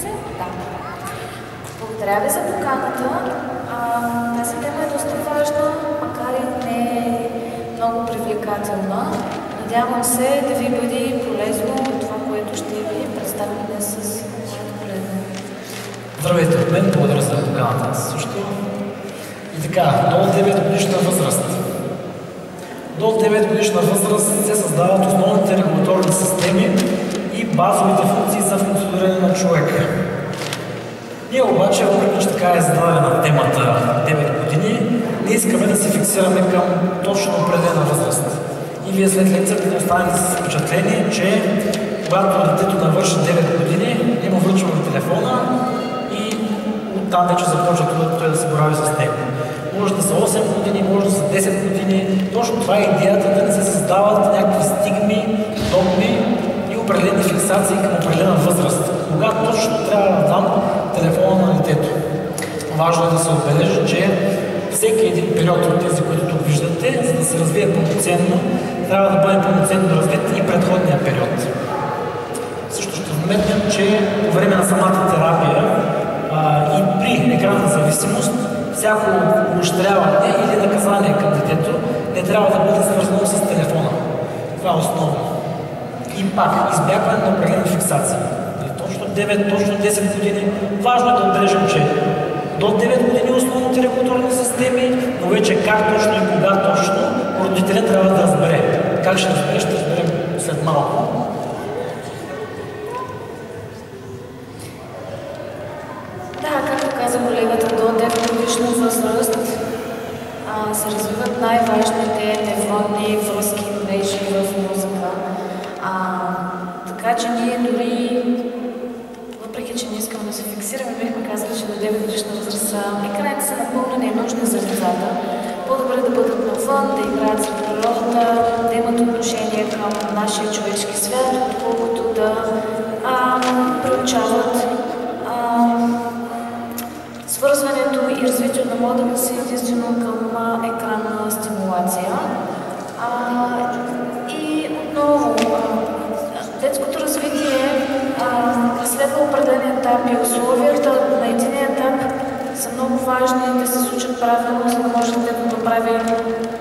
се? Да. Благодаря ви за поканата. Тази тема е доста важна, макар и не много привлекателна. Надявам се да ви бъде полезно това, което ще ви представим днес с моето колега. Здравейте от мен, благодаря за поканата също. И така, до 9 годишна възраст. До 9 годишна възраст се създават основните регулаторни системи и базовите функции за функциониране на човека. Ние обаче, въпреки че така е зададена темата 9 години, не искаме да се фиксираме към точно определена възраст. И вие след лекцията да останете с впечатление, че когато детето навърши 9 години, ние му връчваме телефона и оттам вече започва той да се борави с него. Може да са 8 години, може да са 10 години. Точно това е идеята, да не се създават някакви стигми, догми и определени фиксации към определена възраст. Когато точно трябва да дам телефона на детето. Важно е да се отбележи, че всеки един период от тези, които тук виждате, за да се развие пълноценно, трябва да бъде пълноценно развит и предходния период. Също ще вметнем, че по време на самата терапия и при екранна зависимост, всяко поощряване или наказание към детето не трябва да бъде свързано с телефона. Това е основно. И пак, избягване на определени фиксации. Точно 9, точно 10 години. Важно е да отбележим, че до 9 години основните регулаторни системи, но вече как точно и кога точно, родителят трябва да разбере. Как ще разбере, ще разберем след малко. Да, както каза колегата, до 9 годишна възраст се развиват най-важните невронни връзки, мрежи в мозъка. Така че ние дори, въпреки че не искаме да се фиксираме, бихме казали, че до 9 годишна възраст екраните са напълно ненужни за децата. По-добре да бъдат навън, да играят с природата, да имат отношение към нашия човешки свят, отколкото да приучават свързването и развитието на мозъка си единствено към екранна стимулация. И отново, детското развитие следва определен етап и условията на един етап са много важни да се случат правилно, за да може детето да прави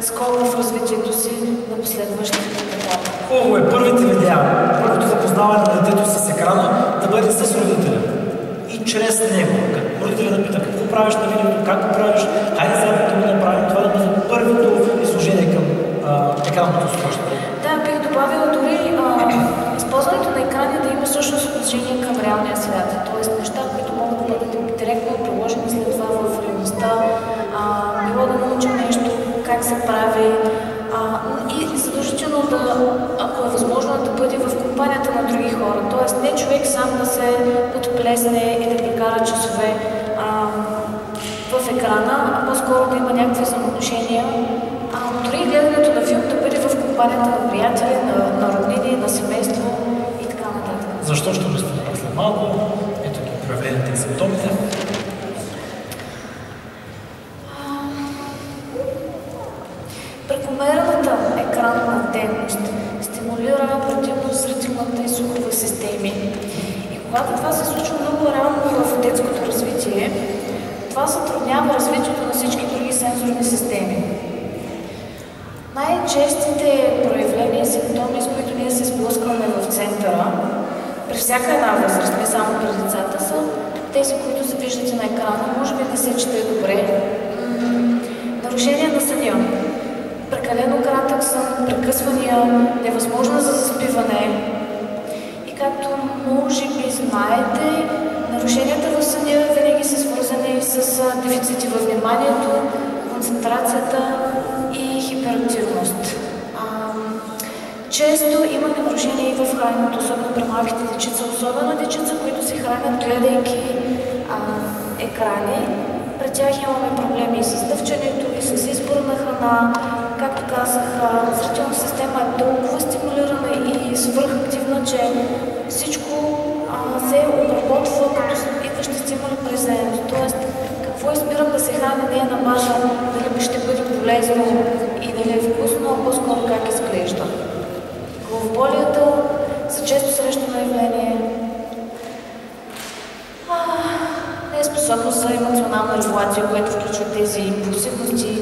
скок в развитието си на последващите етапи. Хубаво е първите видеа, първото запознаване на детето с екрана да бъде с родителя и чрез него. Родителя да пита какво правиш на видеото, как го правиш, хайде сега да го направим, това да бъде първото изложение към екранното устройство. Да, бих добавила дори използването на екрани да има всъщност отношение към реалния свят. Тоест неща, които могат да бъдат директно приложени след това в реалността, било да научим нещо, как се прави и задължително да, ако е възможно, да бъде в компанията на други хора. Тоест не човек сам да се отплесне и да прекара часове в екрана, а по-скоро да има някакви взаимоотношения. Дори гледането на филм да бъде в компанията на приятели, на роднини, на семейство и така нататък. Защо ще обясним пак след малко? Ето ги проявленията и симптомите. Прекомерната екранна дейност стимулира предимно зрителната и слухова системи. И когато това се случва много рано в детското развитие, това затруднява развитието на всички други сензорни системи. Най-честите проявления и симптоми, с които ние се сблъскваме в центъра, при всяка една възраст, не само при децата, са тези, които се виждате на екрана, може би не се чете добре. Нарушение на съня, прекалено кратък сън, прекъсвания, невъзможност за заспиване. И както може би знаете, нарушенията в съня винаги са свързани с дефицити във вниманието, концентрацията и хиперактивност. Често имаме нарушения и в храненето, особено при малките дечица, особено дечица, които се хранят гледайки екрани. При тях имаме проблеми и с дъвченето, и с избора на храна. Както казах, зрителната система е толкова стимулирана и свръхактивна, че всичко се обработва като идващи стимули през зрението. Тоест, какво избирам да се храня не е на база дали ще бъде полезно и дали е вкусно, а по-скоро как изглежда. Главоболията са често срещано явление. способност за емоционална регулация, което включва тези импулсивности.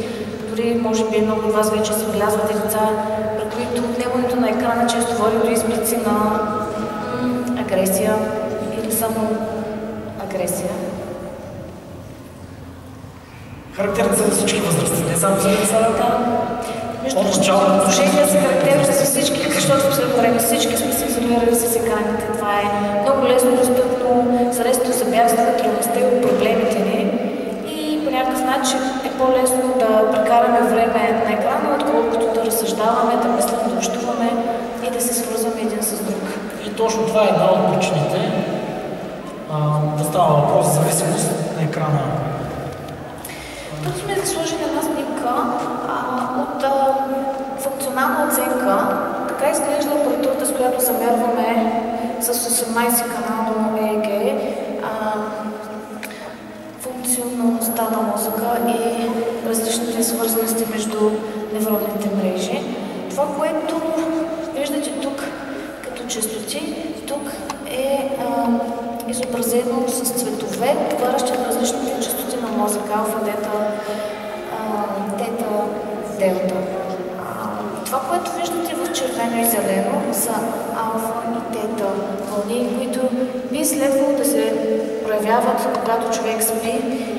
Дори, може би, много от вас вече забелязвате деца, при които отнемането на екрана често води до изблици на агресия или само агресия. Характерни са за всички възрасти, не само за деца. Между отношения са характерни за всички, защото в последно време всички сме се изолирали с екраните. Това е много лесно достъпно, средство за бягство от трудността и от проблемите ни. И по някакъв начин е по-лесно да прекараме време на екрана, отколкото да разсъждаваме, да мислим, да общуваме и да се свързваме един с друг. И точно това е една от причините да става въпрос за зависимост на екрана. Тук сме да сложим една снимка от функционална оценка. Така изглежда апаратурата, с която замерваме с 18-канално ЕЕГ функционалността на мозъка и различните свързаности между невронните мрежи. Това, което виждате тук като честоти, тук е изобразено с цветове, отговарящи на различните честоти на мозъка, алфа, дета, тета, делта. Това, което виждате в червено и зелено, са алфа и тета вълни, които би следвало да се проявяват, когато човек спи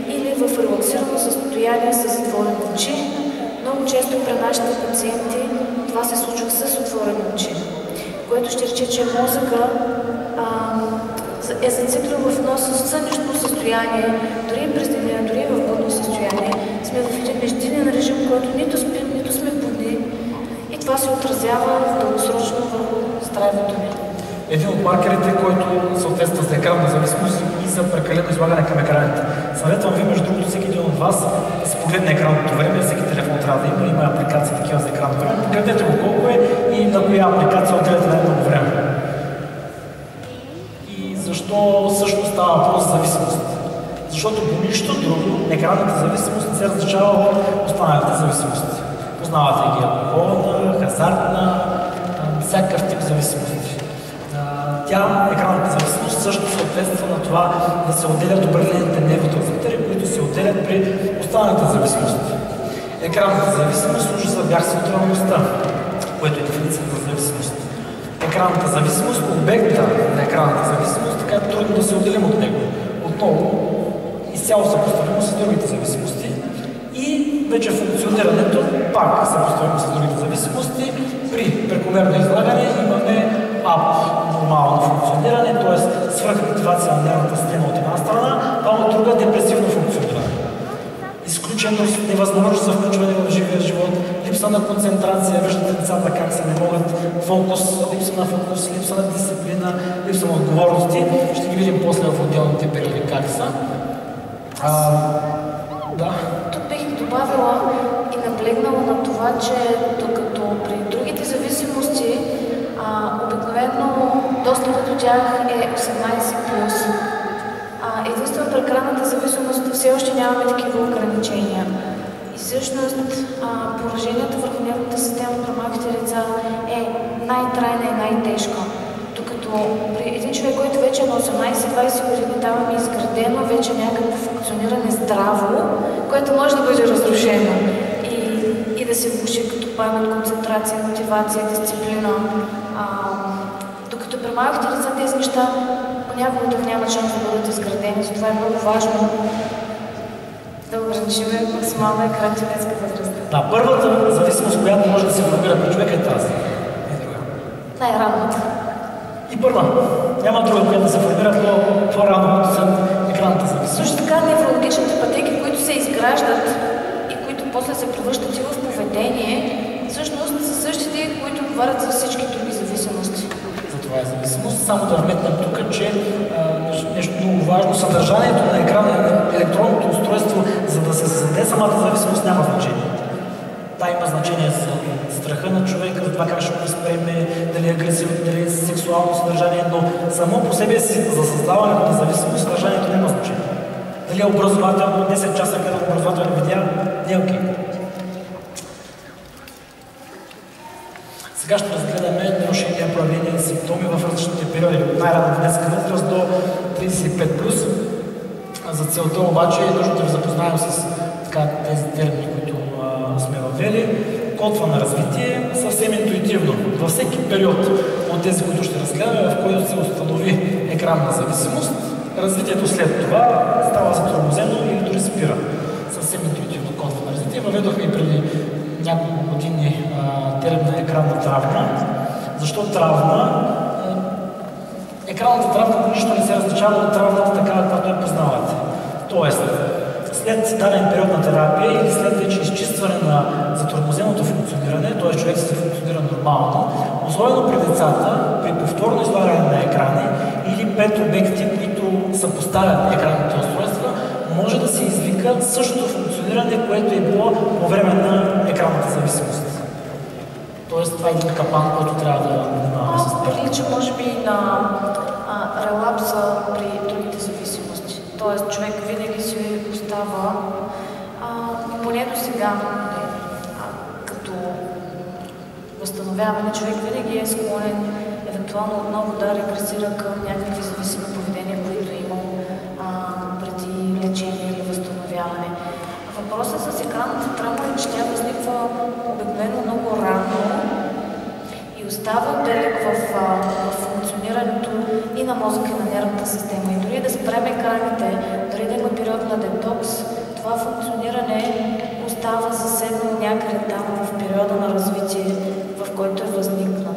или в релаксирано състояние с затворени очи. Много често при нашите пациенти това се случва с отворени очи, което ще рече, че мозъка е зациклен в едно сънищно състояние, дори през деня, дори в будно състояние. Сме в един междинен режим, който нито спим, нито сме будни. И това се отразява дългосрочно върху здравето ни. Един от маркерите, който съответства за екранна зависимост и за прекалено излагане към екраните. Съветвам ви, между другото, всеки един от вас да се погледне екранното време, всеки телефон трябва да има апликации такива за екранно време. Погледнете го колко е и на коя апликация отделяте най-много време. Защо всъщност става въпрос за зависимост? Защото по нищо друго екранната зависимост не се различава от останалите зависимости. Познавате ги алкохолна, хазартна, всякакъв тип зависимости. Екранната зависимост също съответства на това да се отделят определените невротрансмитери, които се отделят при останалите зависимости. Екранната зависимост служи за бягство от реалността, което е дефиницията за зависимост. Екранната зависимост, обекта на екранната зависимост, така е трудно да се отделим от него. Отново, изцяло съпоставимо с другите зависимости и вече функционирането пак съпоставимо с другите зависимости. При прекомерно излагане имаме нормално функциониране, т.е. свръхактивация на нервната система от една страна, а от друга депресивно функциониране. Изключеност, невъзможност за включване в живия живот, липса на концентрация, виждате децата как се не могат, липса на фокус, липса на дисциплина, липса на отговорности. Ще ги видим после в отделните периоди как са. Да. Тук бих добавила и наблегнала на това, че докато при другите зависимости обикновено достъпът до тях е 18+. Единствено при екранната зависимост все още нямаме такива ограничения. И всъщност пораженията върху нервната система при малките деца е най-трайна и най-тежка. Докато при един човек, който вече е на 18-20 години, даваме изградено вече някакво функциониране здраво, което може да бъде разрушено и да се влоши като памет, концентрация, мотивация, дисциплина. Докато при малките деца тези неща понякога тук няма шанс да бъдат изградени, затова е много важно да ограничим максимално екраните в детска възраст. Да, първата зависимост, която може да се формира при човека е тази. Най-ранната. И първа. Няма друга, която да се формира по-рано от екранната зависимост. Също така неврологичните пътеки, които се изграждат и които после се превръщат и в поведение, всъщност са същите, които говорят за всички други зависимости. За това е зависимост. Само да вметнем тук, че нещо много важно, съдържанието на екрана на електронното устройство, за да се създаде самата зависимост, няма значение. Да, има значение за страха на човека, за това как ще го възприеме, дали е агресивно, дали е сексуално съдържание, но само по себе си за създаването на зависимост съдържанието няма значение. Дали е образователно, 10 часа гледам образователни видеа, не е окей. Сега ще разгледаме нарушения, проявления и симптоми в различните периоди, от най-ранна детска възраст до 35+. За целта обаче е нужно да ви запознаем с тези термини, които сме въвели. Котва на развитие съвсем интуитивно. Във всеки период от тези, които ще разгледаме, в който се установи екранна зависимост, развитието след това става затормозено или дори спира. Съвсем интуитивно котва на развитие. Въведохме и преди няколко години термина екранна травма. Защо травма? Екранната травма по нищо не се различава от травмата такава, каквато я познавате. Тоест, след даден период на терапия или след вече изчистване на затормозеното функциониране, т.е. човек се функционира нормално, особено при децата, при повторно излагане на екрани или пред обекти, които съпоставят екранните устройства, може да се извика същото функциониране, което е било по време на екранната зависимост. Тоест, това е един капан, който трябва да внимаваме с него. Прилича, може би, на релапса при другите зависимости. Тоест, човек винаги си остава, поне до сега, като възстановяване, човек винаги е склонен евентуално отново да регресира към някакви зависими поведения, които е имал преди лечение или възстановяване. Въпросът с екранната травма е, че тя възниква обикновено много рано и остава белег в функционирането и на мозъка, и на нервната система. И дори да спрем екраните, дори да има период на детокс, това функциониране остава заседнало някъде там в периода на развитие, в който е възникнал.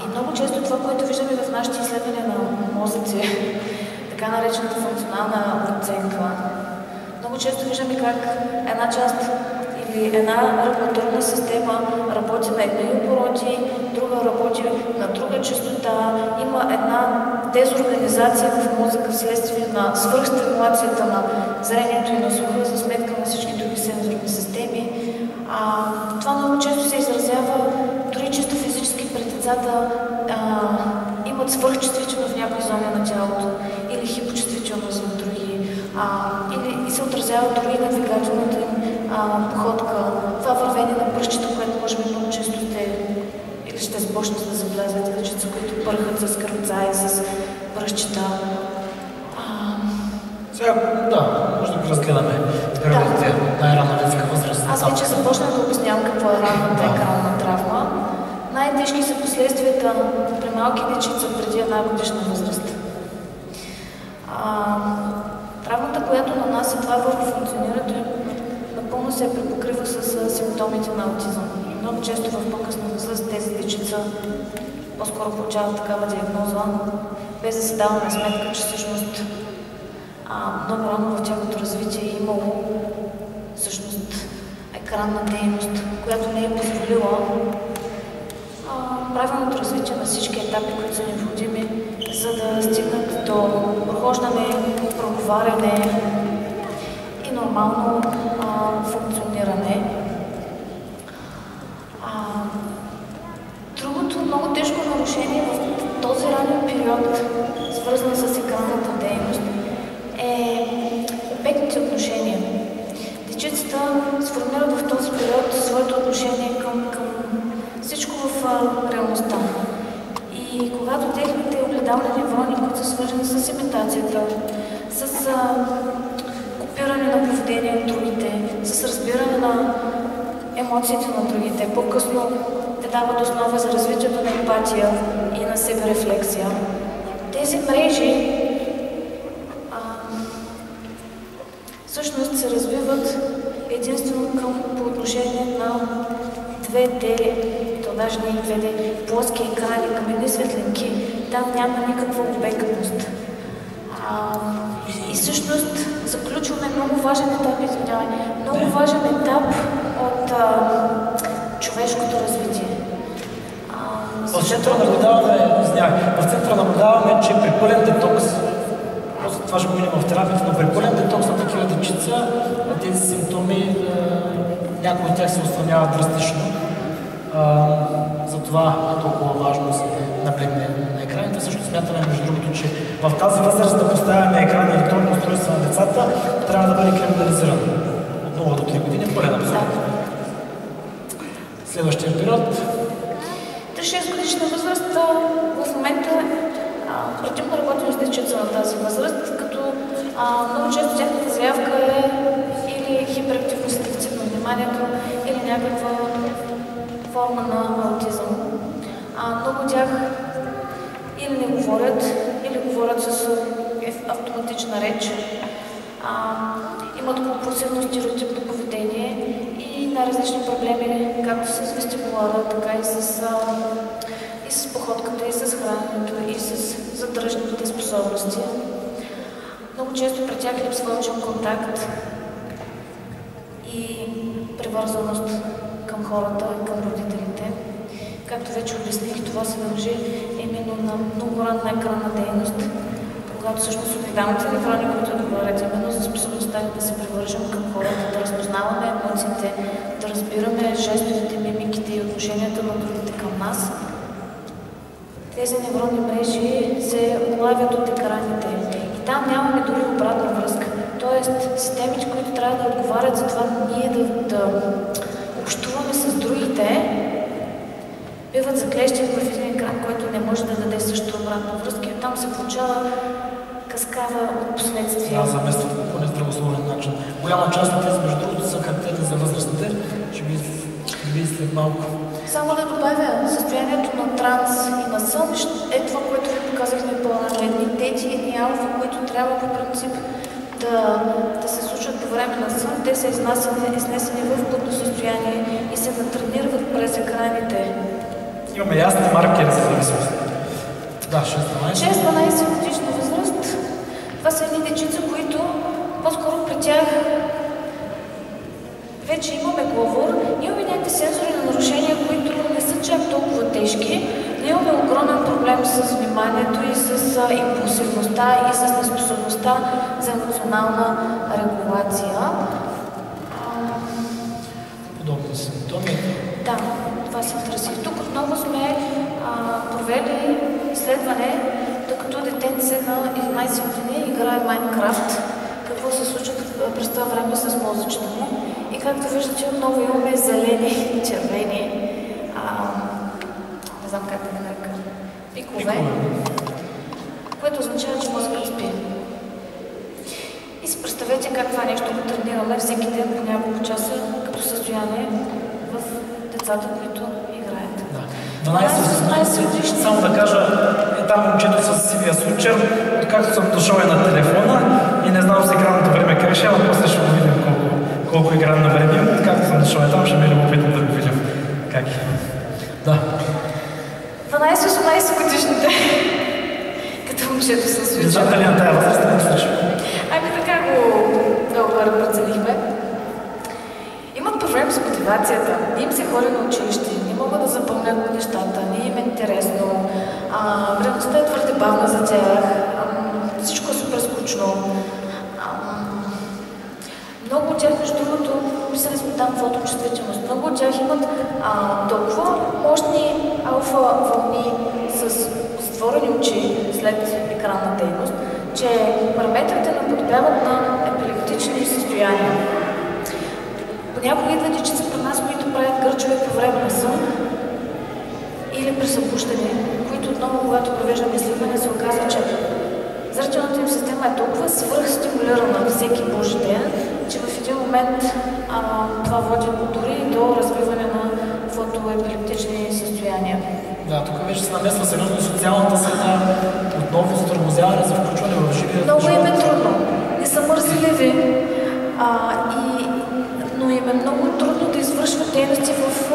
И много често това, което виждаме в нашите изследвания на мозъци, така наречената функционална оценка, много често виждаме как една част или една регулаторна система работи на едни обороти, друга работи на друга честота. Има една дезорганизация в мозъка вследствие на свръхстимулацията на зрението и на слуха за сметка на всички други сензорни системи. Това много често се изразява дори чисто физически при децата. Имат свръхчувствителност в някои зони на тялото или хипочувствителност в други. И се отразява дори на двигателната им походка, това вървение на пръщчета, което може би много често ще започнете да забелязвате дечица, които пърхат с кръвца и с пръщчета. Сега, може да ги разгледаме периодите най-ранна детска възраст. Аз вече започнах да обяснявам какво е ранната екранна травма. Най-тежки са последствията при малки дечица преди една годишна възраст. Травмата, която нанася това върху функционирането, напълно се препокрива с симптомите на аутизъм. Много често в по-късна възраст тези дечица по-скоро получават такава диагноза, без да се даваме сметка, че всъщност много рано в тяхното развитие е имало всъщност екранна дейност, която не е позволила правилното развитие на всички етапи, които са необходими, за да стигнат до прохождане, проговаряне и нормално функциониране. Другото много тежко нарушение в този ранен период, свързано с екранната дейност, е обектните отношения. Дечицата сформират в този период своето отношение към всичко в реалността. И когато техните огледални неврони, които са свързани с имитацията, с копиране на поведение от другите, с разбиране на емоциите на другите, по-късно те дават основа за развитието на емпатия и на себерефлексия. Тези мрежи всъщност се развиват единствено по отношение на даже не и 2D, плоски екрани, към едни светлинки, там няма никаква обектност. И всъщност заключваме много важен етап, много важен етап от човешкото развитие. В центъра наблюдаваме, че при пълен детокс, това ще го минем в терапията, но при пълен детокс на такива дечица, тези симптоми, някои от тях се отстраняват драстично. Затова е толкова важно да се наблегне на екраните. Също смятаме, между другото, че в тази възраст да поставяме екран и електронно устройство на децата трябва да бъде криминализирано. От 0 до 3 години, пълен абсолютно. Следващия период. 6 годишна възраст в момента предимно работим с дечица на тази възраст, като Много често тяхната заявка е или хиперактивност и дефицит на вниманието, или някаква форма на аутизъм. Много от тях или не говорят, или говорят с автоматична реч, имат компулсивно стереотипно поведение и най-различни проблеми, както с вестибулара, така и с походката, и с храненето, и с задръжните способности. Много често при тях липсва очен контакт и привързаност към хората и към родителите. Както вече обясних, това се дължи именно на много ранна екранна дейност, когато всъщност огледалните неврони, които говорят именно за способността да се привържем към хората, да разпознаваме емоциите, да разбираме жестовете, мимиките и отношенията на другите към нас. Тези невронни мрежи се улавят от екраните и там нямаме дори обратна връзка. Тоест, системите, които трябва да отговарят за това ние да общуваме с другите, биват заклещени в един екран, който не може да даде също обратна връзка и оттам се получава каскада от последствия. Да, заместват по нездравословен начин. Голяма част от тези, между другото, са характерни за възрастните. Ще ви след малко. Само да добавя, състоянието на транс и на сън е това, което ви показахме по-рано. Едни тети, едни алфа, които трябва по принцип да се случват по време на сън. Те са изнесени в будно състояние и се натренират през екраните. Имаме ясни маркери за зависимост. Да, 6-12 годишна възраст. Това са едни дечица, които по-скоро при тях вече имаме говор, имаме някакви сензори на нарушения, които не са чак толкова тежки, но имаме огромен проблем с вниманието и с импулсивността и с неспособността за емоционална регулация. Подобни симптоми? Да, това се интересува. Тук отново сме провели изследване, докато детенце на 11 години играе Майнкрафт, какво се случва през това време с мозъчето му. И както виждате, отново имаме зелени, червени, не знам как да ги нарека, пикове, което означава, че мозъкът спи. И си представете как това нещо го тренираме всеки ден по няколко часа като състояние в децата, които играят. Да. 12 годишни. Само да кажа, там момчето с сивия случай, откакто съм дошъл на телефона и не знам с екранното време как ще, но после ще го видим колко екран на време. Откакто съм дошъл там, ще ми е любопитно да го видим как е. Да. 12-18 годишните, като момчето с случай. Децата ли на тая възраст не случва? Ами така го много преценихме. Имат проблем с мотивацията. Не им се ходи на училище, не могат да запомнят нещата, не им е интересно. Реалността е твърде бавна за тях. Всичко е супер скучно. Много от тях, между другото, писали сме там фоточувствителност. Много от тях имат толкова мощни алфа вълни с затворени очи след екранна дейност, че параметрите наподобяват на епилептични състояния. Понякога идват дечица при нас, които правят гърчове по време на сън или при събуждане, които отново, когато провеждаме изследване, се оказва, че зрителната им система е толкова свръхстимулирана всеки божи ден, че в един момент това води дори до развиване на фотоепилептични състояния. Да, тук вече се намесва сериозно социалната среда, отново затормозяване за включване в живия. Много им е трудно. Не са мързеливи, но им е много трудно да извършват дейности в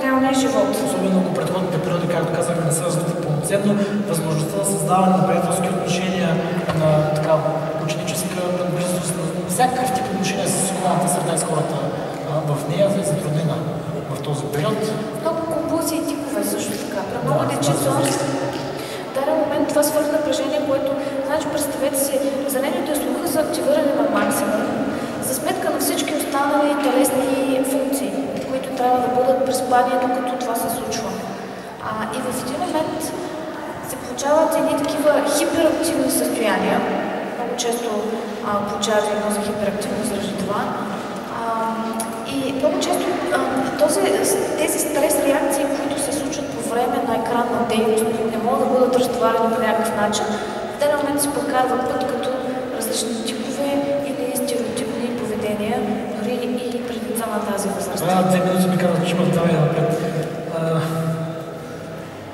реалния живот. Особено ако предходните периоди, както казахме, не са развити пълноценно, възможността за създаване на приятелски отношения, на така ученическа близост, на всякакъв тип отношения с околната среда и с хората в нея е затруднена в този период. Много компулсии и типове също така. При много дечица в даден момент това свръхнапрежение, което, значи, представете си, зелението и слуха са активирани на максимум, за сметка на всички останали телесни функции, които трябва да бъдат приспани, докато това се случва. И в един момент се получават едни такива хиперактивни състояния. Много често получават диагноза хиперактивно заради това. И много често тези стрес реакции, които се случват по време на екранна дейност, не могат да бъдат разтоварени по някакъв начин, в даден момент се прекарват път, като различни типове или стереотипни поведения, дори и при деца на тази възраст. 2 минути ми казват, че има това напред.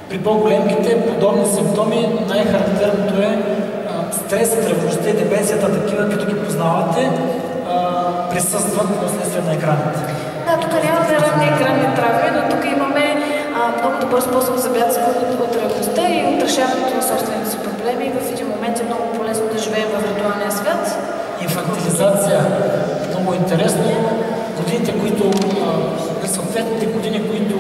При по-големките подобни симптоми най-характерното е стресът, тревожността и депресията, такива, които ги познавате, присъстват вследствие на екраните. Да, тук нямаме ранни екранни травми, но тук имаме много добър способ за бягство от реалността и от решаването на собствените си проблеми. В един момент е много полезно да живеем в виртуалния свят. Инфантилизация. Много интересно. Годините, които съответните години, които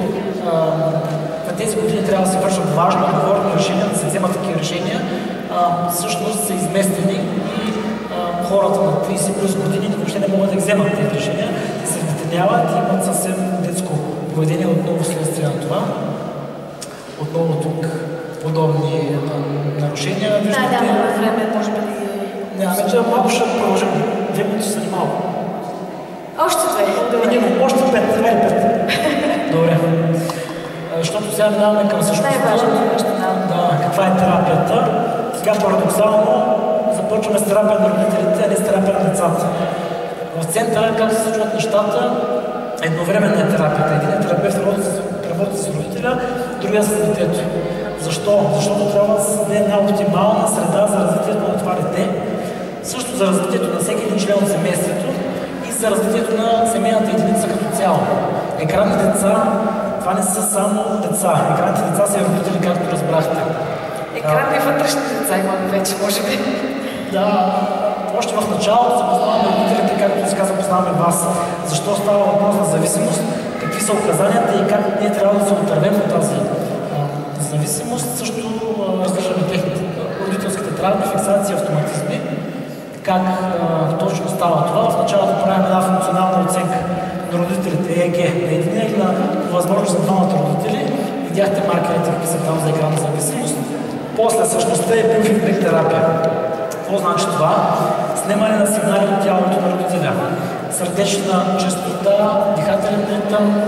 на тези години трябва да се вършат важни, отговорни решения, да се вземат такива решения, всъщност са изместени и хората на 30 плюс години въобще не могат да вземат тези решения. Те се детеняват и имат съвсем детско поведение отново следствие на това. Отново тук подобни нарушения. Нямаме време, може би. Нямаме, че малко ще продължим. 2 минути са ни малко. Още 2. Минимум, още 5. Добре. Защото сега минаваме към същността. Да, каква е терапията? Сега парадоксално започваме с терапия на родителите, а не с терапия на децата. В центъра как се случват нещата, едновременна е терапията. Един терапевт работи с родителя, другия с детето. Защо? Защото трябва да се създаде една оптимална среда за развитието на това дете, също за развитието на всеки един член от семейството и за развитието на семейната единица като цяло. Екранните деца, това не са само деца. Екранните деца са и родители, както разбрахте. Екранни вътрешни деца имаме вече, може би. Да, още в началото запознаваме родителите, както се казва, познаваме вас. Защо става въпрос на зависимост, какви са указанията и как ние трябва да се отървем от тази зависимост. Също разглеждаме техните родителските травми, фиксации, автоматизми. Как точно става това? В началото правим една функционална оценка на родителите ЕЕГ на единия или на възможност за двамата родители. Видяхте маркерите, какви са там за екранна зависимост. После същността е биофидбек терапия. Какво значи това? Снимане на сигнали от тялото на родителя. Сърдечна честота, дихателен ритъм,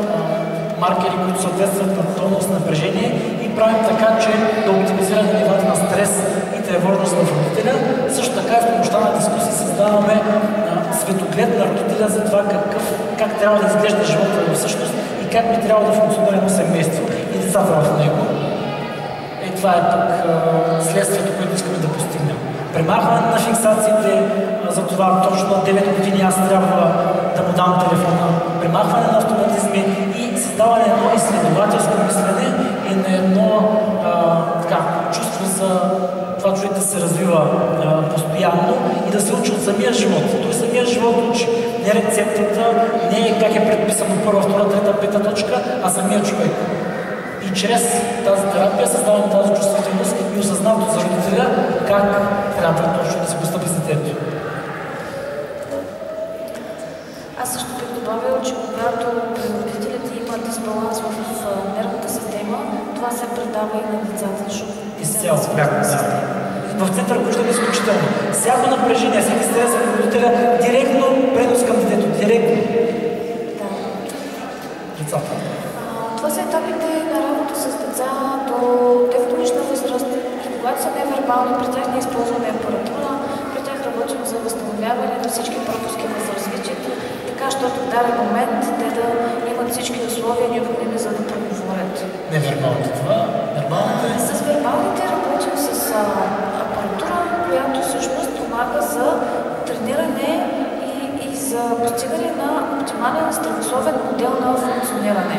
маркери, които съответстват на тонус, напрежение и правим така, че да оптимизираме нивата на стрес и тревожност в родителя. Също така в помощта на дискусии създаваме светоглед на родителя за това как трябва да изглежда живота всъщност и как би трябвало да функционира едно семейство и децата в него. Това е тук следствието, което искаме да постигнем. Премахване на фиксациите, за това точно на 9 години аз трябва да му дам телефона. Премахване на автоматизми и създаване на едно изследователско мислене и на едно чувство за това човек да се развива постоянно и да се учи от самия живот. Той самия живот учи. Не рецептата, не как е предписано първа, втора, трета, пета точка, а самия човек. И чрез тази терапия създаваме тази чувствителност и осъзнато за родителя как трябва точно да се постъпи с детето. Аз също бих добавила, че когато при родителите има дисбаланс в нервната система, това се предава и на децата, защото изцяло, в центъра виждаме изключително. Всяко напрежение, всеки стрес на родителя директно пренос към детето. Директно. Да. Децата. Това са етапите на работа с деца до 9-годишна възраст. Когато са невербални, при тях не използваме апаратура, при тях работим за възстановяване на всички пропуски в развитието, така, защото в даден момент те да имат всички условия необходими за да преговорят. Невербалните това? Вербалните? С вербалните работим с апаратура, която всъщност помага за трениране и за постигане на оптимален здравословен модел на функциониране.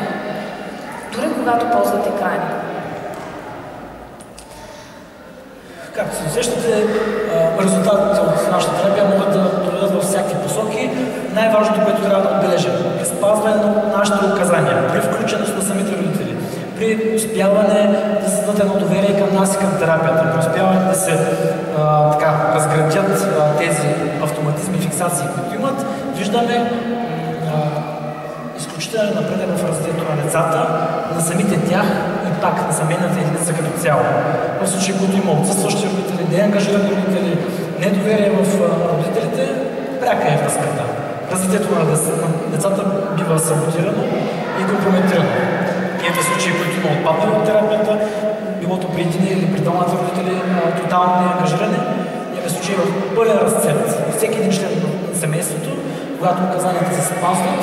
Дори когато ползват екрани. Както се усещате, резултатите от нашата терапия могат да доведат във всякакви посоки. Най-важното, което трябва да отбележим, е спазване на нашите указания, при включеност на самите родители, при успяване да създадат едно доверие към нас и към терапията, при успяване да се разградят тези автоматизми и фиксации, които имат, виждаме изключителен напредък в развитието на децата, на самите тях и пак на семейната единица като цяло. В случаи, които има отсъстващи родители, неангажирани родители, недоверие в родителите, пряка е връзката. Развитието на децата бива саботирано и компрометирано. Имаме случаи, които има отпаднали от терапията, билото при един или при двамата родители тотално неангажирани. Имаме случаи в пълен разцеп. всеки един член на семейството, когато указанията се спазват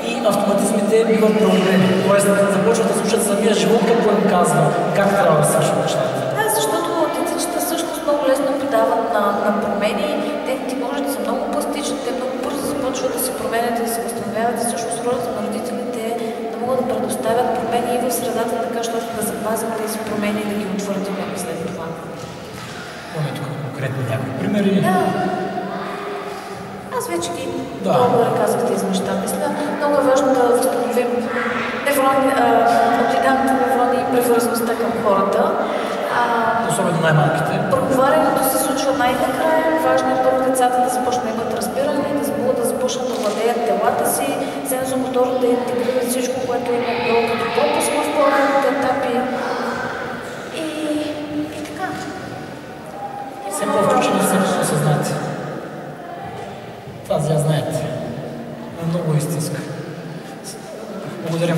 и автоматизмите биват преодолени. Тоест започват да слушат самия живот, какво им казва, как трябва да свършват нещата. Да, защото децичета всъщност много лесно подават на промени, техните можете са много пластични, те много бързо започват да се променят и да се възстановяват и всъщност ролята на родителите е да могат да предоставят промени и в средата, така, защото да запазят тези промени и да ги утвърдим след това. Имаме тук конкретни някакви примери. Да. Аз вече ги много казах тези неща. Мисля, много е важно да възстановим оптикалните неврони и привързаността към хората. Особено най-малките. Проговарянето се случва най-накрая. Важно е първо децата да започнат да имат разбиране, да могат да започнат да владеят телата си, сензомоторно да интегрират всичко, което има било като пропуск в по-ранните етапи. И така. Все по-включени, все по-осъзнати. Това знаете. Е много истинска. Благодаря.